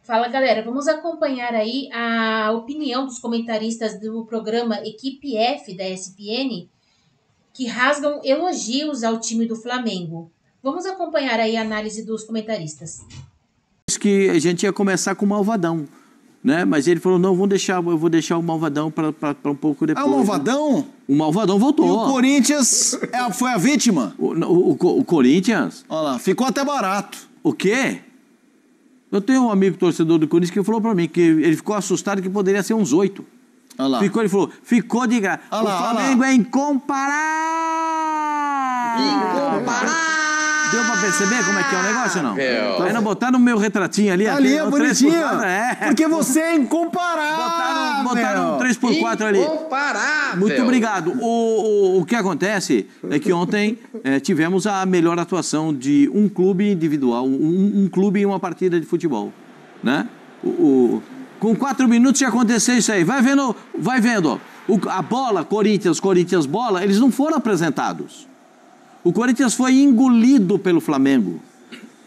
Fala, galera. Vamos acompanhar aí a opinião dos comentaristas do programa Equipe F da ESPN, que rasgam elogios ao time do Flamengo. Vamos acompanhar aí a análise dos comentaristas. Que a gente ia começar com o Malvadão, né? Mas ele falou, não, eu vou deixar o Malvadão para um pouco depois. Ah, o Malvadão? O Malvadão voltou. E o Corinthians foi a vítima? O Corinthians? Olha lá, ficou até barato. O quê? Eu tenho um amigo torcedor do Corinthians que falou para mim que ele ficou assustado que poderia ser uns 8. Olha lá. Ele falou, ficou de graça. O Flamengo é incomparável. Incomparável. Deu pra perceber como é que é o negócio ou não? Aí não botaram o meu retratinho ali. Ali é bonitinho. Porque você é incomparável. Botaram um 3x4 ali. Incomparável. Muito obrigado. O que acontece é que ontem tivemos a melhor atuação de um clube individual, um clube em uma partida de futebol, né? Com 4 minutos ia acontecer isso aí. Vai vendo. A bola, Corinthians, bola, eles não foram apresentados. O Corinthians foi engolido pelo Flamengo.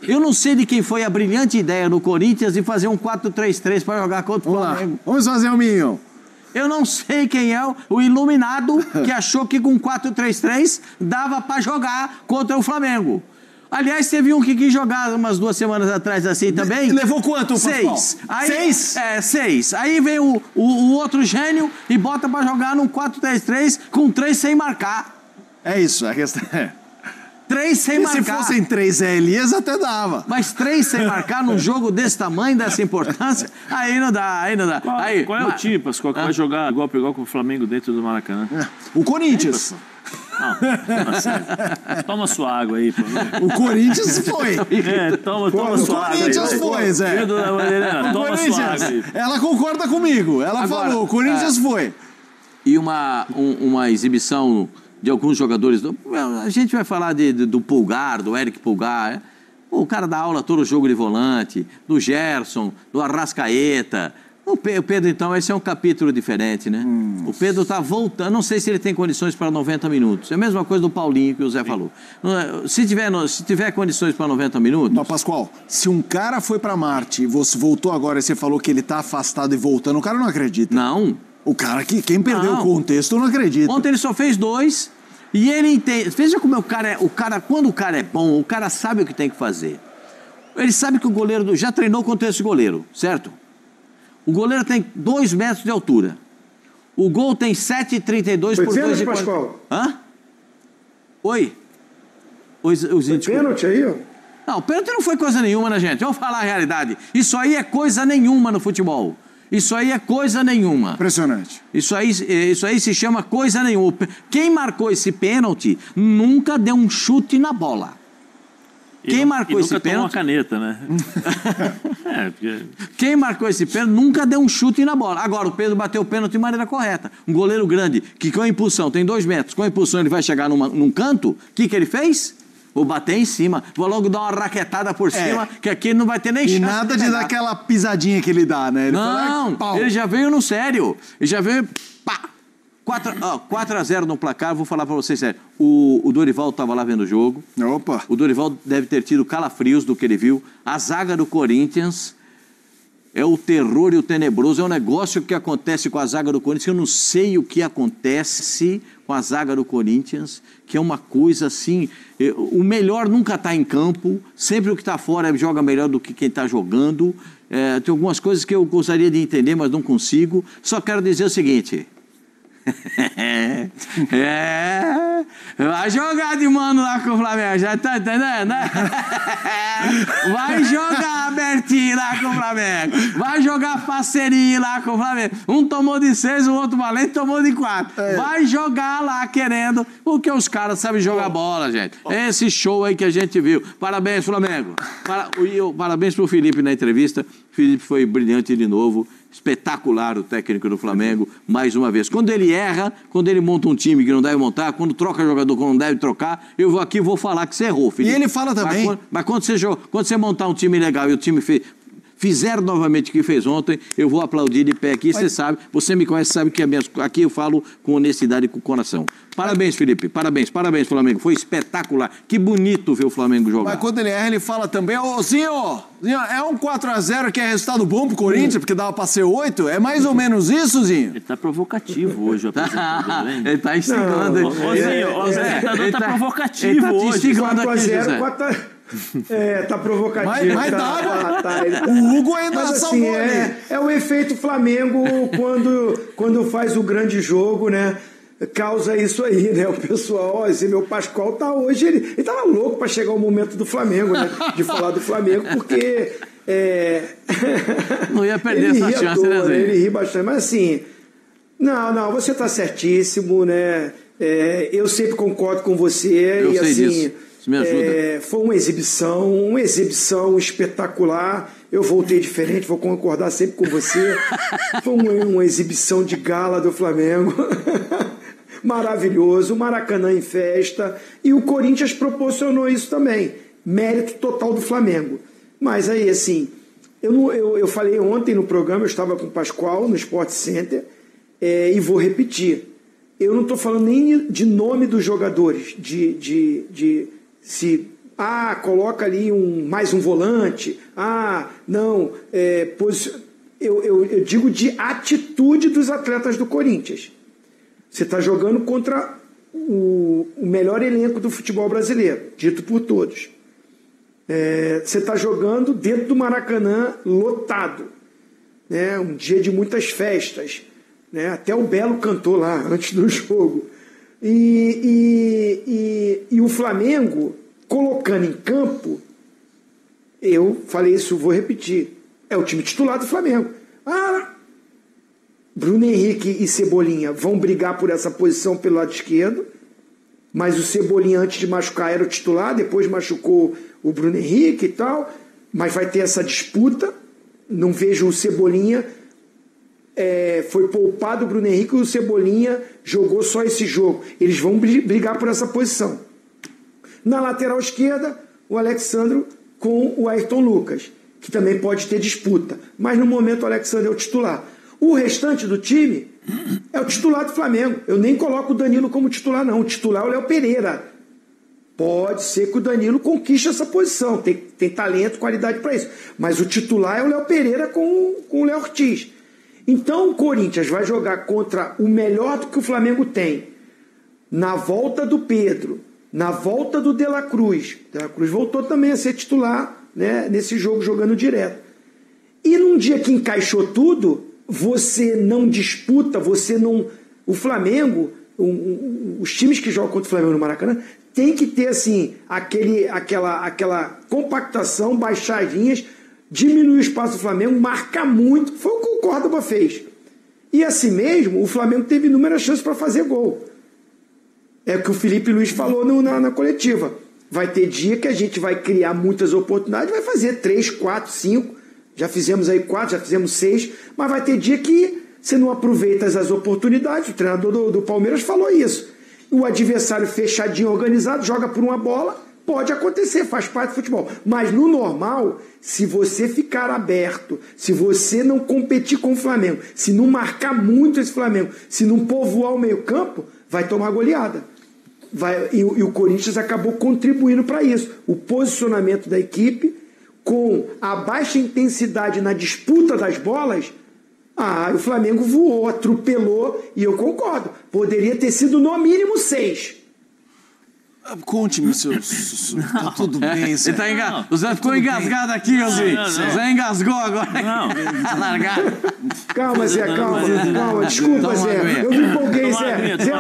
Eu não sei de quem foi a brilhante ideia no Corinthians de fazer um 4-3-3 para jogar contra o Flamengo. Vamos fazer um minho. Eu não sei quem é o iluminado que achou que com 4-3-3 dava para jogar contra o Flamengo. Aliás, teve um que quis jogar umas 2 semanas atrás assim também. E levou quanto, Pascoal? 6. 6? 6. Aí vem o outro gênio e bota para jogar num 4-3-3 com 3 sem marcar. É isso, a questão é... 3 sem marcar. Se fossem 3 Zé Elias, até dava. Mas 3 sem marcar num jogo desse tamanho, dessa importância, aí não dá. Qual é o time, Pascoal, que vai jogar igual com o Flamengo dentro do Maracanã? O Corinthians. Não, toma sua água aí, pô. O Corinthians foi. Toma sua água aí. O Corinthians foi, Zé. Toma sua água aí. Ela concorda comigo. Ela falou, o Corinthians foi. E uma exibição de alguns jogadores. A gente vai falar do Pulgar, do Eric Pulgar. O cara dá aula todo o jogo de volante, do Gerson, do Arrascaeta. O Pedro, então, esse é um capítulo diferente, né? O Pedro tá voltando, não sei se ele tem condições para 90 minutos. É a mesma coisa do Paulinho que o Zé falou. Se tiver condições para 90 minutos... Não, Pascoal, se um cara foi para Marte e você voltou agora e você falou que ele tá afastado e voltando, o cara não acredita. Não. O cara quem perdeu o contexto não acredita. Ontem ele só fez 2 e ele entende. Veja como quando o cara é bom, o cara sabe o que tem que fazer. Ele sabe que o goleiro já treinou contra esse goleiro, certo? O goleiro tem 2 metros de altura. O gol tem 7,32 por 2 de... Pascoal? Hã? Oi? Foi pênalti aí, ó? Não, pênalti não foi coisa nenhuma, né, gente? Vamos falar a realidade. Isso aí é coisa nenhuma no futebol. Isso aí é coisa nenhuma. Impressionante. Isso aí se chama coisa nenhuma. Quem marcou esse pênalti nunca deu um chute na bola. Quem marcou esse pênalti... uma caneta, né? Quem marcou esse pênalti nunca deu um chute na bola. Agora, o Pedro bateu o pênalti de maneira correta. Um goleiro grande, que com a impulsão, tem 2 metros, com a impulsão ele vai chegar num canto, o que ele fez? Vou bater em cima, vou logo dar uma raquetada por cima, que aqui não vai ter nem chance. E nada de dar aquela pisadinha que ele dá, né? Ele já veio no sério. Ele já veio, pá! 4-0 no placar, vou falar pra vocês sério. O Dorival estava lá vendo o jogo. Opa! O Dorival deve ter tido calafrios do que ele viu. A zaga do Corinthians é o terror e o tenebroso. É um negócio que acontece com a zaga do Corinthians. Eu não sei o que acontece com a zaga do Corinthians, que é uma coisa assim... O melhor nunca está em campo. Sempre o que está fora joga melhor do que quem está jogando. Tem algumas coisas que eu gostaria de entender, mas não consigo. Só quero dizer o seguinte... Vai jogar de mano lá com o Flamengo, já tá entendendo, né? Vai jogar abertinho lá com o Flamengo, vai jogar parceria lá com o Flamengo. Um tomou de 6, o outro valente tomou de 4. Vai jogar lá querendo, porque os caras sabem jogar bola, gente. Esse show aí que a gente viu. Parabéns, Flamengo. Parabéns pro Felipe na entrevista. O Felipe foi brilhante de novo. Espetacular o técnico do Flamengo, mais uma vez. Quando ele erra, quando ele monta um time que não deve montar, quando troca jogador que não deve trocar, eu vou aqui e vou falar que você errou, Felipe. E ele fala também. Mas quando você montar um time legal e o time fizer novamente o que fez ontem, eu vou aplaudir de pé aqui. Você sabe, você me conhece, sabe que aqui eu falo com honestidade e com o coração. Parabéns, Felipe. Parabéns, Flamengo. Foi espetacular. Que bonito ver o Flamengo jogar. Mas quando ele erra, ele fala também, ô Zinho, é um 4-0 que é resultado bom pro Corinthians, porque dava pra ser 8? É mais ou menos isso, Zinho? Ele tá provocativo hoje, o apresentador, hein? Ele tá instigando. Ô, Zinho, o apresentador tá provocativo ele tá hoje. instigando aqui, 4-0, José. tá provocativo. Mas dá, tá. O Hugo ainda Mas salvou assim, ali. é o efeito Flamengo quando faz o grande jogo, né? Causa isso aí, né? O pessoal, esse meu Pascoal tá hoje, ele tava louco para chegar o momento do Flamengo, né? De falar do Flamengo, porque não ia perder essa chance, né, Zé? Ele ri bastante, mas assim, não, você tá certíssimo, né? Eu sempre concordo com você. Eu e sei assim, disso. Isso me ajuda. Foi uma exibição espetacular. Eu voltei diferente, vou concordar sempre com você. Foi uma exibição de gala do Flamengo. Maravilhoso, o Maracanã em festa, e o Corinthians proporcionou isso também, mérito total do Flamengo. Mas aí, assim, eu falei ontem no programa, eu estava com o Pascoal no Sport Center, e vou repetir, eu não estou falando nem de nome dos jogadores, coloca ali mais um volante, eu digo de atitude dos atletas do Corinthians. Você está jogando contra o melhor elenco do futebol brasileiro, dito por todos. Você está jogando dentro do Maracanã lotado, né? Um dia de muitas festas, né? Até o Belo cantou lá antes do jogo. E o Flamengo, colocando em campo, eu falei isso, vou repetir, é o time titular do Flamengo. Bruno Henrique e Cebolinha vão brigar por essa posição pelo lado esquerdo, mas o Cebolinha, antes de machucar, era o titular, depois machucou o Bruno Henrique e tal, mas vai ter essa disputa. Não vejo o Cebolinha, foi poupado o Bruno Henrique e o Cebolinha jogou só esse jogo. Eles vão brigar por essa posição. Na lateral esquerda, o Alexandro com o Ayrton Lucas, que também pode ter disputa, mas no momento o Alexandro é o titular. O restante do time é o titular do Flamengo. Eu nem coloco o Danilo como titular, não. O titular é o Léo Pereira. Pode ser que o Danilo conquiste essa posição. Tem talento, qualidade para isso. Mas o titular é o Léo Pereira com o Léo Ortiz. Então o Corinthians vai jogar contra o melhor do que o Flamengo tem. Na volta do Pedro, na volta do De La Cruz. De La Cruz voltou também a ser titular, né, nesse jogo, jogando direto. E num dia que encaixou tudo, você não disputa, o Flamengo, os times que jogam contra o Flamengo no Maracanã, tem que ter assim, aquela compactação, baixar as linhas, diminuir o espaço do Flamengo, marcar muito. Foi o que o Córdoba fez. E assim mesmo, o Flamengo teve inúmeras chances para fazer gol. É o que o Felipe Luiz falou na coletiva. Vai ter dia que a gente vai criar muitas oportunidades, vai fazer 3, 4, 5. Já fizemos aí 4, já fizemos 6, mas vai ter dia que você não aproveita as oportunidades. O treinador do Palmeiras falou isso. O adversário fechadinho, organizado, joga por uma bola, pode acontecer, faz parte do futebol. Mas no normal, se você ficar aberto, se você não competir com o Flamengo, se não marcar muito esse Flamengo, se não povoar o meio-campo, vai tomar goleada. E o Corinthians acabou contribuindo para isso. O posicionamento da equipe, com a baixa intensidade na disputa das bolas, o Flamengo voou, atropelou, e eu concordo, poderia ter sido no mínimo 6. Conte-me, tá tudo bem, Zé. O Zé ficou engasgado aqui, Zé. O Zé engasgou agora. Não. Tá largado. Calma, Zé, calma. Desculpa, Zé. Eu me empolguei, Zé.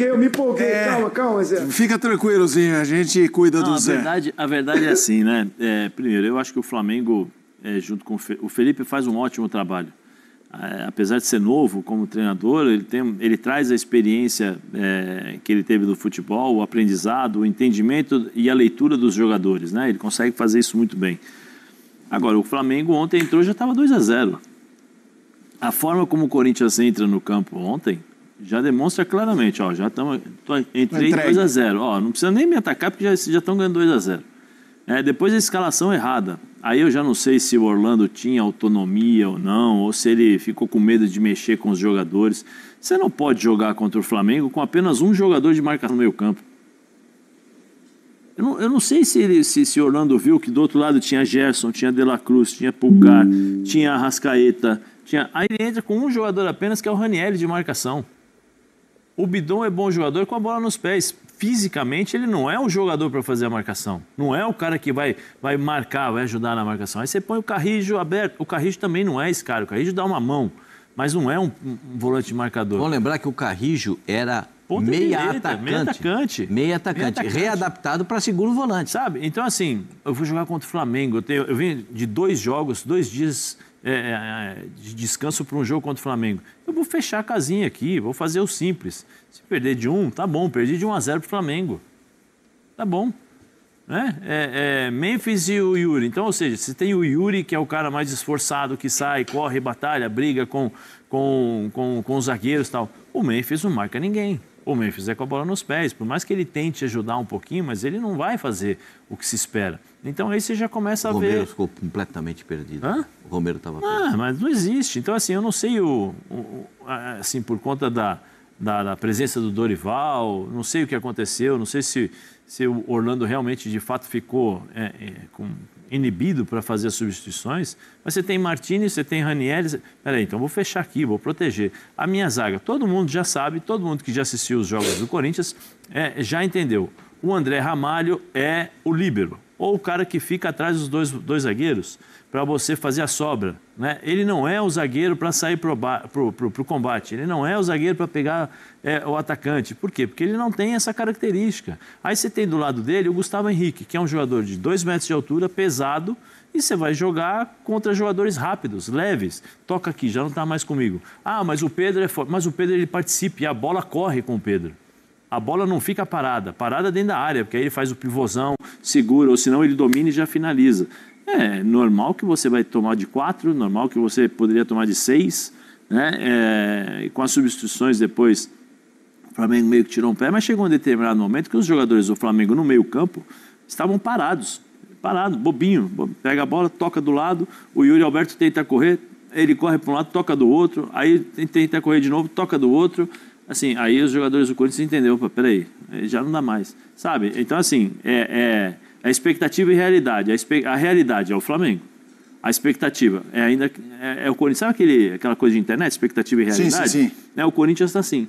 Eu me empolguei. Calma, Zé. Fica tranquilo, Zinho. A gente cuida do Zé. A verdade é assim, né? Primeiro, eu acho que o Flamengo, junto com o Felipe, faz um ótimo trabalho. Apesar de ser novo como treinador, ele traz a experiência que ele teve do futebol, o aprendizado, o entendimento e a leitura dos jogadores, né? Ele consegue fazer isso muito bem. Agora, o Flamengo ontem entrou e já estava 2-0. A forma como o Corinthians entra no campo ontem já demonstra claramente, entrei 2-0. Não precisa nem me atacar porque já estão ganhando 2-0. Depois da escalação errada. Aí eu já não sei se o Orlando tinha autonomia ou não, ou se ele ficou com medo de mexer com os jogadores. Você não pode jogar contra o Flamengo com apenas um jogador de marcação no meio campo. Eu não sei se o Orlando viu que do outro lado tinha Gerson, tinha De La Cruz, tinha Pulgar, tinha Arrascaeta. Aí ele entra com um jogador apenas, que é o Ranieri de marcação. O Bidon é bom jogador com a bola nos pés. Fisicamente, ele não é o jogador para fazer a marcação. Não é o cara que vai marcar, vai ajudar na marcação. Aí você põe o Carrijo aberto. O Carrijo também não é esse cara. O Carrijo dá uma mão, mas não é um volante marcador. Vamos lembrar que o Carrijo era meia atacante, readaptado para segundo volante. Sabe? Então, assim, eu vou jogar contra o Flamengo. Eu vim de 2 jogos, 2 dias de descanso para um jogo contra o Flamengo. Eu vou fechar a casinha aqui, vou fazer o simples. Se perder de 1, tá bom. Perdi de 1-0 pro Flamengo. Tá bom. Memphis e o Yuri. Então, ou seja, você tem o Yuri, que é o cara mais esforçado, que sai, corre, batalha, briga com os zagueiros e tal. O Memphis não marca ninguém. O Memphis é com a bola nos pés. Por mais que ele tente ajudar um pouquinho, mas ele não vai fazer o que se espera. Então aí você já começa a ver... O Romero ficou completamente perdido. O Romero estava perdido. Mas não existe. Então, assim, eu não sei assim, por conta da presença do Dorival, não sei o que aconteceu, não sei se o Orlando realmente, de fato, ficou inibido para fazer as substituições, mas você tem Martinez, você tem Ranieri, peraí, então vou fechar aqui, vou proteger. A minha zaga, todo mundo já sabe, todo mundo que já assistiu os jogos do Corinthians já entendeu. O André Ramalho é o líbero, ou o cara que fica atrás dos dois zagueiros para você fazer a sobra, né? Ele não é o zagueiro para sair pro combate, ele não é o zagueiro para pegar o atacante. Por quê? Porque ele não tem essa característica. Aí você tem do lado dele o Gustavo Henrique, que é um jogador de 2 metros de altura, pesado, e você vai jogar contra jogadores rápidos, leves. Toca aqui, já não está mais comigo. Ah, mas o Pedro é forte. Mas o Pedro, ele participa e a bola corre com o Pedro. A bola não fica parada dentro da área, porque aí ele faz o pivôzão, segura, ou senão ele domina e já finaliza. É normal que você vai tomar de 4, normal que você poderia tomar de 6, né? E com as substituições depois, o Flamengo meio que tirou um pé, mas chegou um determinado momento que os jogadores do Flamengo no meio campo estavam parados, bobinho. Pega a bola, toca do lado, o Yuri Alberto tenta correr, ele corre para um lado, toca do outro, aí tenta correr de novo, toca do outro. Assim, aí os jogadores do Corinthians entenderam, peraí, já não dá mais, sabe? Então, assim, a expectativa e realidade. A realidade é o Flamengo. A expectativa é o Corinthians. Sabe aquela coisa de internet, expectativa e realidade? Sim. O Corinthians está assim.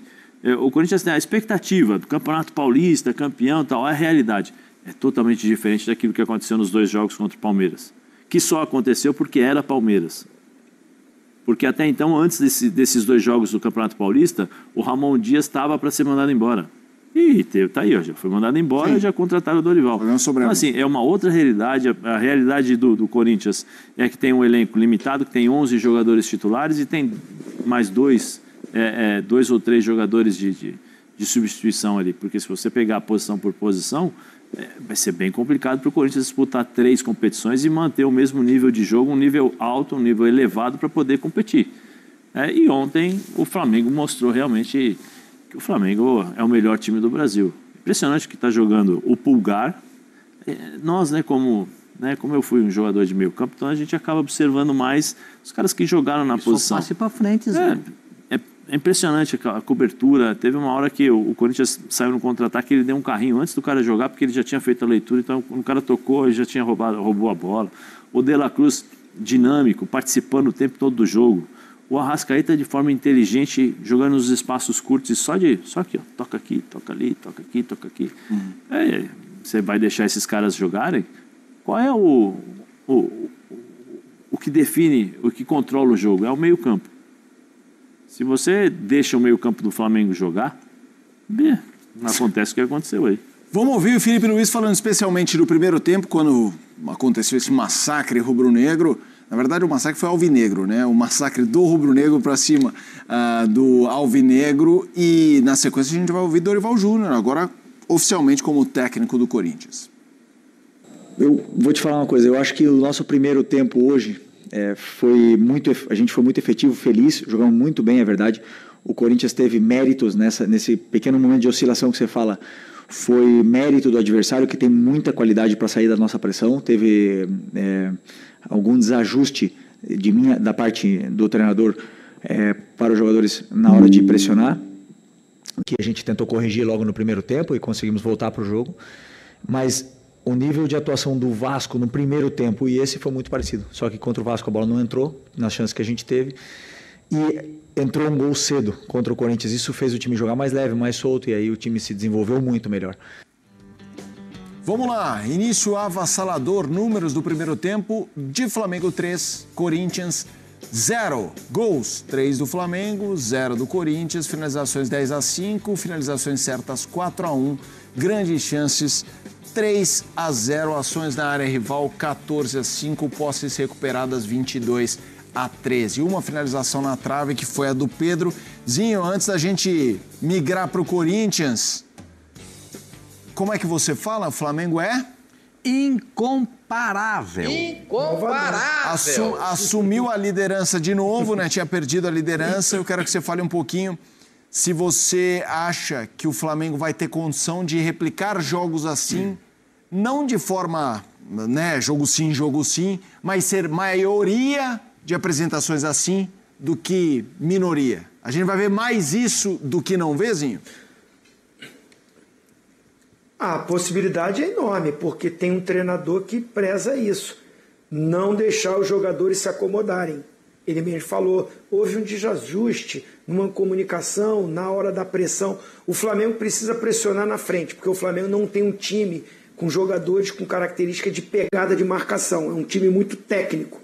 O Corinthians tem a expectativa do Campeonato Paulista, campeão e tal. A realidade é totalmente diferente daquilo que aconteceu nos 2 jogos contra o Palmeiras. Que só aconteceu porque era Palmeiras. Porque até então, antes desses 2 jogos do Campeonato Paulista, o Ramon Dias estava para ser mandado embora. E tá aí, já foi mandado embora, já contrataram o Dorival. Então, assim, é uma outra realidade. A realidade do Corinthians é que tem um elenco limitado, que tem 11 jogadores titulares e tem mais 2 ou 3 jogadores de substituição ali. Porque se você pegar posição por posição, vai ser bem complicado para o Corinthians disputar 3 competições e manter o mesmo nível de jogo, um nível alto, um nível elevado para poder competir. E ontem o Flamengo mostrou realmente que o Flamengo é o melhor time do Brasil. Impressionante que está jogando o Pulgar. Nós, como eu fui um jogador de meio campo, então a gente acaba observando mais os caras que jogaram na posição. Só passe para frente, Zé. É impressionante a cobertura. Teve uma hora que o Corinthians saiu no contra-ataque, ele deu um carrinho antes do cara jogar, porque ele já tinha feito a leitura, então quando o cara tocou, ele já tinha roubou a bola. O De La Cruz, dinâmico, participando o tempo todo do jogo. O Arrascaeta, de forma inteligente, jogando nos espaços curtos e só aqui, ó, toca aqui, toca ali, toca aqui, toca aqui. Você vai deixar esses caras jogarem? Qual é o que define, o que controla o jogo? É o meio-campo. Se você deixa o meio-campo do Flamengo jogar, não acontece o que aconteceu aí. Vamos ouvir o Felipe Luiz falando especialmente do primeiro tempo, quando aconteceu esse massacre rubro-negro. Na verdade, o massacre foi alvinegro, né? O massacre do rubro-negro para cima do alvinegro. E na sequência a gente vai ouvir Dorival Júnior, agora oficialmente como técnico do Corinthians. Eu vou te falar uma coisa, eu acho que o nosso primeiro tempo hoje a gente foi muito efetivo, feliz, jogamos muito bem, é verdade. O Corinthians teve méritos nesse pequeno momento de oscilação que você fala. foi mérito do adversário, que tem muita qualidade para sair da nossa pressão. Teve algum desajuste da parte do treinador para os jogadores na hora de pressionar, que a gente tentou corrigir logo no primeiro tempo e conseguimos voltar para o jogo. Mas o nível de atuação do Vasco no primeiro tempo e esse foi muito parecido. Só que contra o Vasco a bola não entrou, nas chances que a gente teve. E entrou um gol cedo contra o Corinthians. Isso fez o time jogar mais leve, mais solto, e aí o time se desenvolveu muito melhor. Vamos lá, início avassalador, números do primeiro tempo, de Flamengo 3, Corinthians 0. Gols, 3 do Flamengo, 0 do Corinthians, finalizações 10-5, finalizações certas 4-1, grandes chances 3-0, ações na área rival 14-5, posses recuperadas 22-13. Uma finalização na trave que foi a do Pedro. Zinho, antes da gente migrar para o Corinthians, como é que você fala? O Flamengo é? Incomparável. Assumiu a liderança de novo, né? Tinha perdido a liderança. Eu quero que você fale um pouquinho se você acha que o Flamengo vai ter condição de replicar jogos assim, não de forma, né, jogo sim, mas ser maioria de apresentações assim do que minoria. A gente vai ver mais isso do que não vê, Zinho? A possibilidade é enorme, porque tem um treinador que preza isso. Não deixar os jogadores se acomodarem. Ele mesmo falou, houve um desajuste numa comunicação, na hora da pressão. O Flamengo precisa pressionar na frente, porque o Flamengo não tem um time com jogadores com característica de pegada de marcação. É um time muito técnico.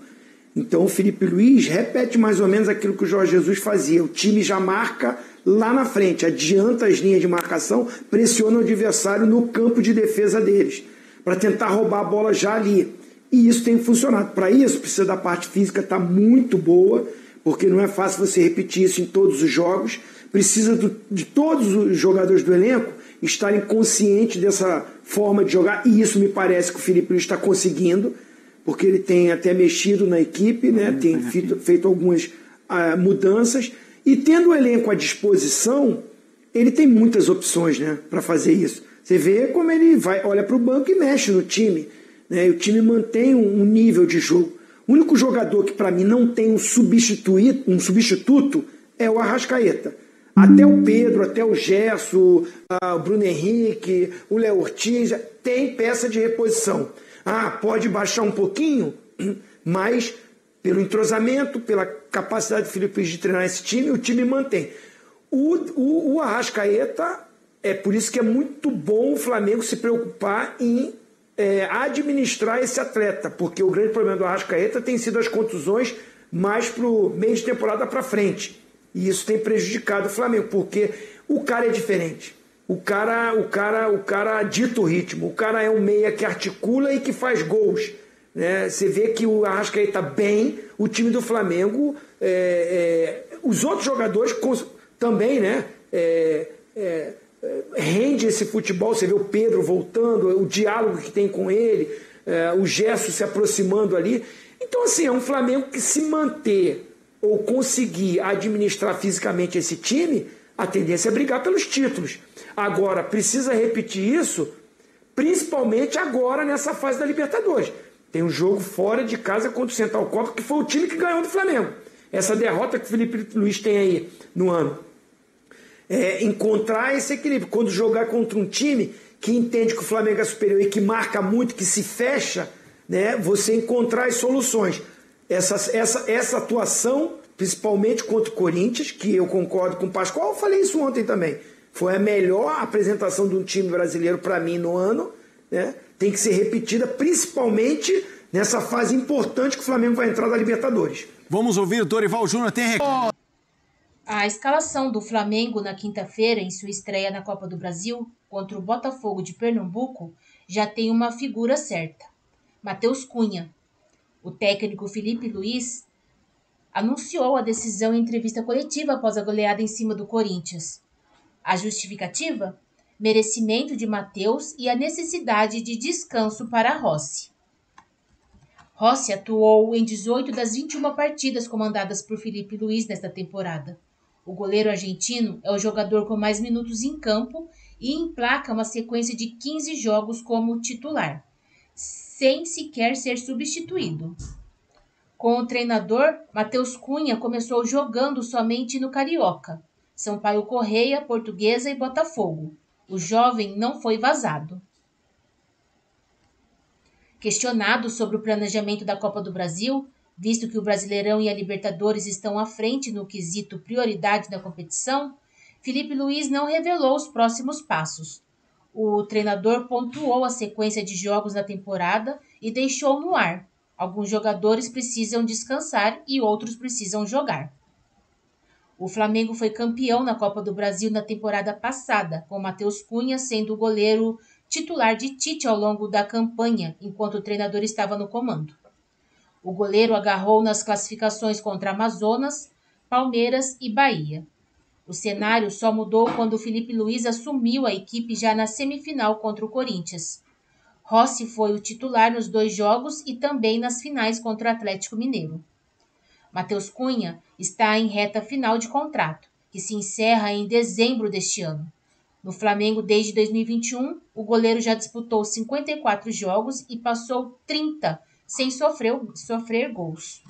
Então o Felipe Luiz repete mais ou menos aquilo que o Jorge Jesus fazia. O time já marca lá na frente, adianta as linhas de marcação, pressiona o adversário no campo de defesa deles, para tentar roubar a bola já ali. E isso tem funcionado. Para isso, precisa da parte física estar muito boa, porque não é fácil você repetir isso em todos os jogos. Precisa de todos os jogadores do elenco estarem conscientes dessa forma de jogar, e isso me parece que o Felipe Luiz está conseguindo, porque ele tem até mexido na equipe, né? Tem feito algumas mudanças, e tendo o elenco à disposição, ele tem muitas opções, né, para fazer isso. Você vê como ele olha para o banco e mexe no time, né? E o time mantém um nível de jogo. O único jogador que para mim não tem um substituto é o Arrascaeta. Até o Pedro, até o Gerson, o Bruno Henrique, o Léo Ortiz, tem peça de reposição. Pode baixar um pouquinho, mas pelo entrosamento, pela capacidade do Felipe Luiz de treinar esse time, o time mantém. O Arrascaeta, é por isso que é muito bom o Flamengo se preocupar em administrar esse atleta, porque o grande problema do Arrascaeta tem sido as contusões mais para o meio de temporada para frente. E isso tem prejudicado o Flamengo, porque o cara é diferente. O cara dita o ritmo. O cara é um meia que articula e que faz gols, né? Você vê que o Arrascaeta bem, o time do Flamengo, os outros jogadores também, né? Rende esse futebol. Você vê o Pedro voltando, o diálogo que tem com ele, o Gerson se aproximando ali. Então, assim, é um Flamengo que, se manter ou conseguir administrar fisicamente esse time, a tendência é brigar pelos títulos. Agora, precisa repetir isso, principalmente agora nessa fase da Libertadores. Tem um jogo fora de casa contra o Central Córdoba, que foi o time que ganhou do Flamengo. Essa derrota que o Felipe Luiz tem aí no ano. Encontrar esse equilíbrio. Quando jogar contra um time que entende que o Flamengo é superior e que marca muito, que se fecha, né, você encontrar as soluções. Essa atuação, principalmente contra o Corinthians, que eu concordo com o Pascoal, eu falei isso ontem também. Foi a melhor apresentação de um time brasileiro para mim no ano, né? Tem que ser repetida, principalmente nessa fase importante que o Flamengo vai entrar da Libertadores. Vamos ouvir o Dorival Júnior. A escalação do Flamengo na quinta-feira, em sua estreia na Copa do Brasil, contra o Botafogo de Pernambuco, já tem uma figura certa: Matheus Cunha. O técnico Felipe Luiz anunciou a decisão em entrevista coletiva após a goleada em cima do Corinthians. A justificativa? Merecimento de Matheus e a necessidade de descanso para Rossi. Rossi atuou em 18 das 21 partidas comandadas por Felipe Luiz nesta temporada. O goleiro argentino é o jogador com mais minutos em campo e emplaca uma sequência de 15 jogos como titular, sem sequer ser substituído. Com o treinador, Matheus Cunha começou jogando somente no Carioca, Sampaio Corrêa, Portuguesa e Botafogo. O jovem não foi vazado. Questionado sobre o planejamento da Copa do Brasil, visto que o Brasileirão e a Libertadores estão à frente no quesito prioridade da competição, Felipe Luiz não revelou os próximos passos. O treinador pontuou a sequência de jogos da temporada e deixou no ar. Alguns jogadores precisam descansar e outros precisam jogar. O Flamengo foi campeão na Copa do Brasil na temporada passada, com Matheus Cunha sendo o goleiro titular de Tite ao longo da campanha, enquanto o treinador estava no comando. O goleiro agarrou nas classificações contra Amazonas, Palmeiras e Bahia. O cenário só mudou quando Felipe Luiz assumiu a equipe já na semifinal contra o Corinthians. Rossi foi o titular nos 2 jogos e também nas finais contra o Atlético Mineiro. Matheus Cunha está em reta final de contrato, que se encerra em dezembro deste ano. No Flamengo, desde 2021, o goleiro já disputou 54 jogos e passou 30 sem sofrer gols.